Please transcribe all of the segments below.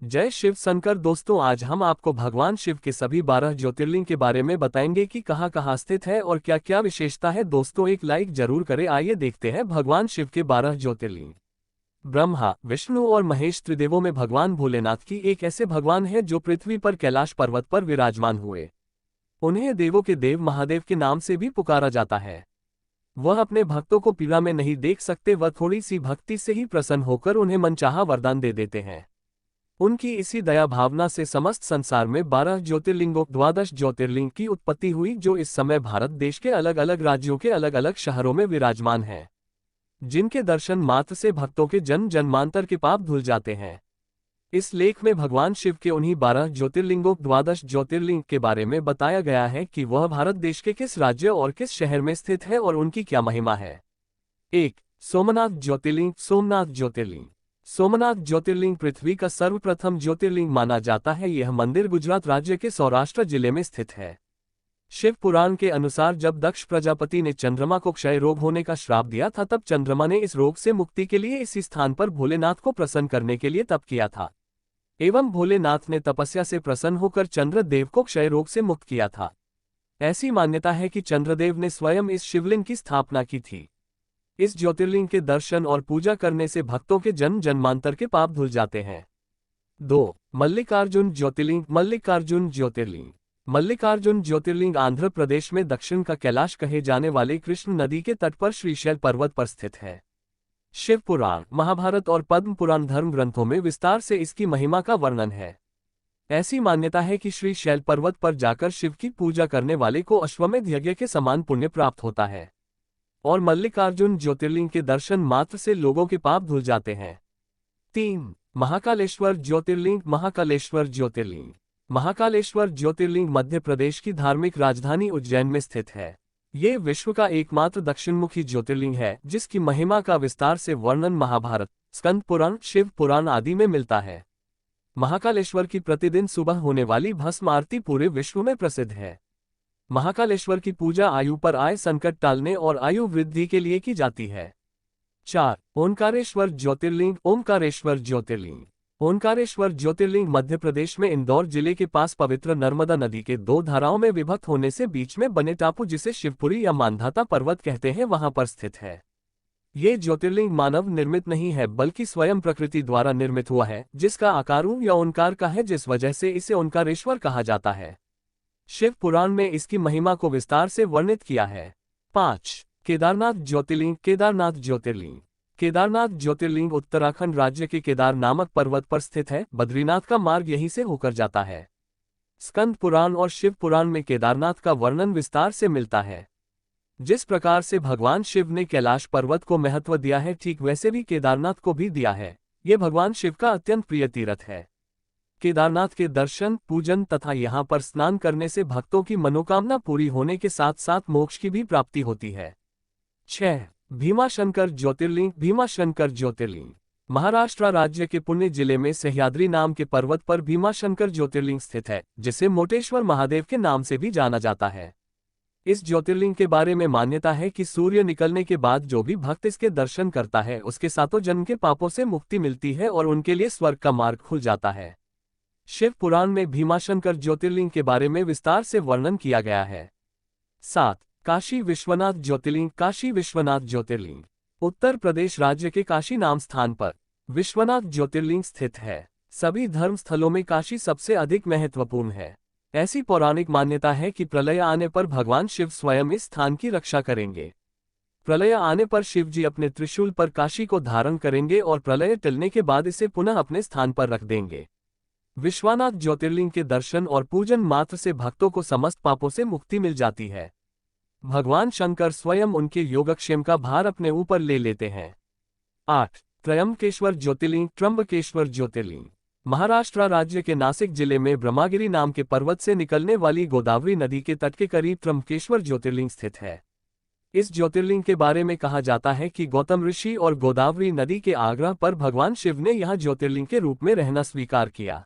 जय शिव शंकर। दोस्तों, आज हम आपको भगवान शिव के सभी 12 ज्योतिर्लिंग के बारे में बताएंगे कि कहाँ कहाँ स्थित है और क्या क्या विशेषता है। दोस्तों, एक लाइक जरूर करें। आइए देखते हैं भगवान शिव के 12 ज्योतिर्लिंग। ब्रह्मा, विष्णु और महेश त्रिदेवों में भगवान भोलेनाथ की एक ऐसे भगवान है जो पृथ्वी पर कैलाश पर्वत पर विराजमान हुए। उन्हें देवों के देव महादेव के नाम से भी पुकारा जाता है। वह अपने भक्तों को पीड़ा में नहीं देख सकते, वह थोड़ी सी भक्ति से ही प्रसन्न होकर उन्हें मनचाहा वरदान दे देते हैं। उनकी इसी दया भावना से समस्त संसार में 12 ज्योतिर्लिंगों 12 ज्योतिर्लिंग की उत्पत्ति हुई, जो इस समय भारत देश के अलग अलग राज्यों के अलग अलग शहरों में विराजमान हैं, जिनके दर्शन मात्र से भक्तों के जन्म जन्मांतर के पाप धुल जाते हैं। इस लेख में भगवान शिव के उन्हीं 12 ज्योतिर्लिंगों 12 ज्योतिर्लिंग के बारे में बताया गया है कि वह भारत देश के किस राज्य और किस शहर में स्थित है और उनकी क्या महिमा है। 1. सोमनाथ ज्योतिर्लिंग। सोमनाथ ज्योतिर्लिंग। सोमनाथ ज्योतिर्लिंग पृथ्वी का सर्वप्रथम ज्योतिर्लिंग माना जाता है। यह मंदिर गुजरात राज्य के सौराष्ट्र जिले में स्थित है। शिव पुराण के अनुसार जब दक्ष प्रजापति ने चंद्रमा को क्षय रोग होने का श्राप दिया था, तब चंद्रमा ने इस रोग से मुक्ति के लिए इसी स्थान पर भोलेनाथ को प्रसन्न करने के लिए तप किया था, एवं भोलेनाथ ने तपस्या से प्रसन्न होकर चंद्रदेव को क्षय रोग से मुक्त किया था। ऐसी मान्यता है कि चंद्रदेव ने स्वयं इस शिवलिंग की स्थापना की थी। इस ज्योतिर्लिंग के दर्शन और पूजा करने से भक्तों के जन्म जन्मांतर के पाप धुल जाते हैं। 2. मल्लिकार्जुन ज्योतिर्लिंग। मल्लिकार्जुन ज्योतिर्लिंग। मल्लिकार्जुन ज्योतिर्लिंग आंध्र प्रदेश में दक्षिण का कैलाश कहे जाने वाले कृष्ण नदी के तट पर श्रीशैल पर्वत पर स्थित है। शिव पुराण, महाभारत और पद्म पुराण धर्म ग्रंथों में विस्तार से इसकी महिमा का वर्णन है। ऐसी मान्यता है कि श्रीशैल पर्वत पर जाकर शिव की पूजा करने वाले को अश्वमेध यज्ञ के समान पुण्य प्राप्त होता है और मल्लिकार्जुन ज्योतिर्लिंग के दर्शन मात्र से लोगों के पाप धुल जाते हैं। 3. महाकालेश्वर ज्योतिर्लिंग। महाकालेश्वर ज्योतिर्लिंग। महाकालेश्वर ज्योतिर्लिंग मध्य प्रदेश की धार्मिक राजधानी उज्जैन में स्थित है। ये विश्व का एकमात्र दक्षिणमुखी ज्योतिर्लिंग है, जिसकी महिमा का विस्तार से वर्णन महाभारत, स्कंद पुराण, शिव पुराण आदि में मिलता है। महाकालेश्वर की प्रतिदिन सुबह होने वाली भस्म आरती पूरे विश्व में प्रसिद्ध है। महाकालेश्वर की पूजा आयु पर आए संकट टालने और आयु वृद्धि के लिए की जाती है। 4. ओंकारेश्वर ज्योतिर्लिंग। ओंकारेश्वर ज्योतिर्लिंग। ओंकारेश्वर ज्योतिर्लिंग मध्य प्रदेश में इंदौर जिले के पास पवित्र नर्मदा नदी के 2 धाराओं में विभक्त होने से बीच में बने टापू, जिसे शिवपुरी या मांधाता पर्वत कहते हैं, वहां पर स्थित है। ये ज्योतिर्लिंग मानव निर्मित नहीं है, बल्कि स्वयं प्रकृति द्वारा निर्मित हुआ है, जिसका आकार या ओंकार का है, जिस वजह से इसे ओंकारेश्वर कहा जाता है। शिव पुराण में इसकी महिमा को विस्तार से वर्णित किया है। 5. केदारनाथ ज्योतिर्लिंग। केदारनाथ ज्योतिर्लिंग। केदारनाथ ज्योतिर्लिंग उत्तराखंड राज्य के केदार नामक पर्वत पर स्थित है। बद्रीनाथ का मार्ग यहीं से होकर जाता है। स्कंद पुराण और शिव पुराण में केदारनाथ का वर्णन विस्तार से मिलता है। जिस प्रकार से भगवान शिव ने कैलाश पर्वत को महत्व दिया है, ठीक वैसे भी केदारनाथ को भी दिया है। ये भगवान शिव का अत्यंत प्रिय तीर्थ है। केदारनाथ के दर्शन, पूजन तथा यहाँ पर स्नान करने से भक्तों की मनोकामना पूरी होने के साथ साथ मोक्ष की भी प्राप्ति होती है। 6. भीमाशंकर ज्योतिर्लिंग। भीमाशंकर ज्योतिर्लिंग। महाराष्ट्र राज्य के पुणे जिले में सह्याद्री नाम के पर्वत पर भीमाशंकर ज्योतिर्लिंग स्थित है, जिसे मोटेश्वर महादेव के नाम से भी जाना जाता है। इस ज्योतिर्लिंग के बारे में मान्यता है कि सूर्य निकलने के बाद जो भी भक्त इसके दर्शन करता है, उसके सातों जन्म के पापों से मुक्ति मिलती है और उनके लिए स्वर्ग का मार्ग खुल जाता है। शिव पुराण में भीमाशंकर ज्योतिर्लिंग के बारे में विस्तार से वर्णन किया गया है। 7. काशी विश्वनाथ ज्योतिर्लिंग। काशी विश्वनाथ ज्योतिर्लिंग। उत्तर प्रदेश राज्य के काशी नाम स्थान पर विश्वनाथ ज्योतिर्लिंग स्थित है। सभी धर्म स्थलों में काशी सबसे अधिक महत्वपूर्ण है। ऐसी पौराणिक मान्यता है कि प्रलय आने पर भगवान शिव स्वयं इस स्थान की रक्षा करेंगे। प्रलय आने पर शिव जी अपने त्रिशूल पर काशी को धारण करेंगे और प्रलय टलने के बाद इसे पुनः अपने स्थान पर रख देंगे। विश्वनाथ ज्योतिर्लिंग के दर्शन और पूजन मात्र से भक्तों को समस्त पापों से मुक्ति मिल जाती है। भगवान शंकर स्वयं उनके योगक्षेम का भार अपने ऊपर ले लेते हैं। 8. त्र्यंबकेश्वर ज्योतिर्लिंग। त्र्यंबकेश्वर ज्योतिर्लिंग। महाराष्ट्र राज्य के नासिक जिले में ब्रह्मागिरी नाम के पर्वत से निकलने वाली गोदावरी नदी के तट के करीब त्र्यंबकेश्वर ज्योतिर्लिंग स्थित है। इस ज्योतिर्लिंग के बारे में कहा जाता है कि गौतम ऋषि और गोदावरी नदी के आग्रह पर भगवान शिव ने यहाँ ज्योतिर्लिंग के रूप में रहना स्वीकार किया।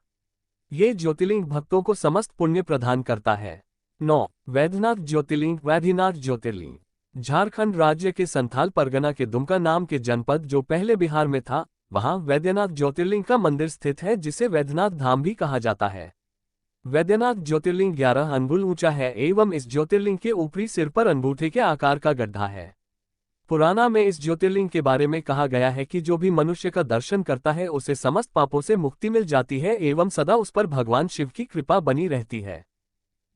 ये ज्योतिर्लिंग भक्तों को समस्त पुण्य प्रदान करता है। 9. वैद्यनाथ ज्योतिर्लिंग। वैद्यनाथ ज्योतिर्लिंग। झारखंड राज्य के संथाल परगना के दुमका नाम के जनपद, जो पहले बिहार में था, वहां वैद्यनाथ ज्योतिर्लिंग का मंदिर स्थित है, जिसे वैद्यनाथ धाम भी कहा जाता है। वैद्यनाथ ज्योतिर्लिंग 11 अंगुल ऊंचा है एवं इस ज्योतिर्लिंग के ऊपरी सिर पर अंगूठे के आकार का गड्ढा है। पुराना में इस ज्योतिर्लिंग के बारे में कहा गया है कि जो भी मनुष्य का दर्शन करता है उसे समस्त पापों से मुक्ति मिल जाती है एवं सदा उस पर भगवान शिव की कृपा बनी रहती है।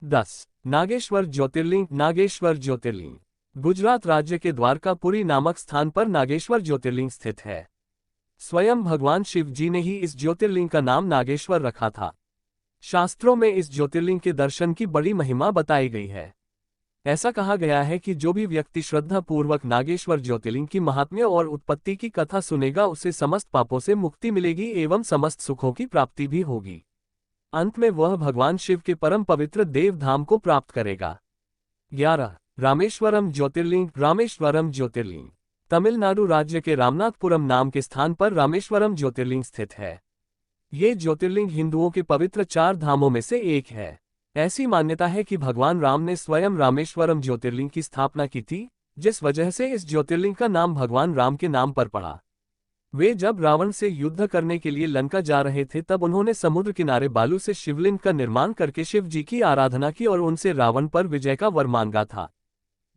10. नागेश्वर ज्योतिर्लिंग। नागेश्वर ज्योतिर्लिंग गुजरात राज्य के द्वारकापुरी नामक स्थान पर नागेश्वर ज्योतिर्लिंग स्थित है। स्वयं भगवान शिव जी ने ही इस ज्योतिर्लिंग का नाम नागेश्वर रखा था। शास्त्रों में इस ज्योतिर्लिंग के दर्शन की बड़ी महिमा बताई गई है। ऐसा कहा गया है कि जो भी व्यक्ति श्रद्धा पूर्वक नागेश्वर ज्योतिर्लिंग की महात्म्य और उत्पत्ति की कथा सुनेगा उसे समस्त पापों से मुक्ति मिलेगी एवं समस्त सुखों की प्राप्ति भी होगी। अंत में वह भगवान शिव के परम पवित्र देव धाम को प्राप्त करेगा। 11. रामेश्वरम ज्योतिर्लिंग। रामेश्वरम ज्योतिर्लिंग तमिलनाडु राज्य के रामनाथपुरम नाम के स्थान पर रामेश्वरम ज्योतिर्लिंग स्थित है। ये ज्योतिर्लिंग हिंदुओं के पवित्र 4 धामों में से एक है। ऐसी मान्यता है कि भगवान राम ने स्वयं रामेश्वरम ज्योतिर्लिंग की स्थापना की थी, जिस वजह से इस ज्योतिर्लिंग का नाम भगवान राम के नाम पर पड़ा। वे जब रावण से युद्ध करने के लिए लंका जा रहे थे तब उन्होंने समुद्र किनारे बालू से शिवलिंग का निर्माण करके शिव जी की आराधना की और उनसे रावण पर विजय का वर मांगा था।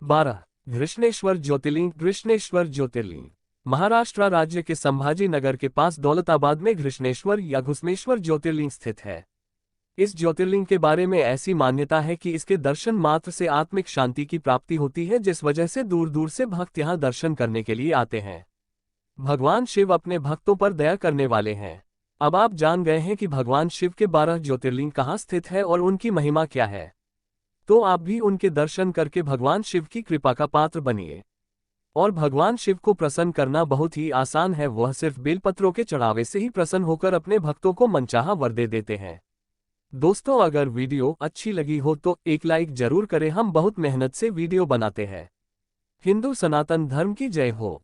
12. घृष्णेश्वर ज्योतिर्लिंग। घृष्णेश्वर ज्योतिर्लिंग महाराष्ट्र राज्य के संभाजी नगर के पास दौलताबाद में घृष्णेश्वर या घुस्मेश्वर ज्योतिर्लिंग स्थित है। इस ज्योतिर्लिंग के बारे में ऐसी मान्यता है कि इसके दर्शन मात्र से आत्मिक शांति की प्राप्ति होती है, जिस वजह से दूर दूर से भक्त यहाँ दर्शन करने के लिए आते हैं। भगवान शिव अपने भक्तों पर दया करने वाले हैं। अब आप जान गए हैं कि भगवान शिव के 12 ज्योतिर्लिंग कहाँ स्थित है और उनकी महिमा क्या है। तो आप भी उनके दर्शन करके भगवान शिव की कृपा का पात्र बनिए। और भगवान शिव को प्रसन्न करना बहुत ही आसान है, वह सिर्फ बेलपत्रों के चढ़ावे से ही प्रसन्न होकर अपने भक्तों को मनचाहा वर दे देते हैं। दोस्तों, अगर वीडियो अच्छी लगी हो तो एक लाइक जरूर करें, हम बहुत मेहनत से वीडियो बनाते हैं। हिंदू सनातन धर्म की जय हो।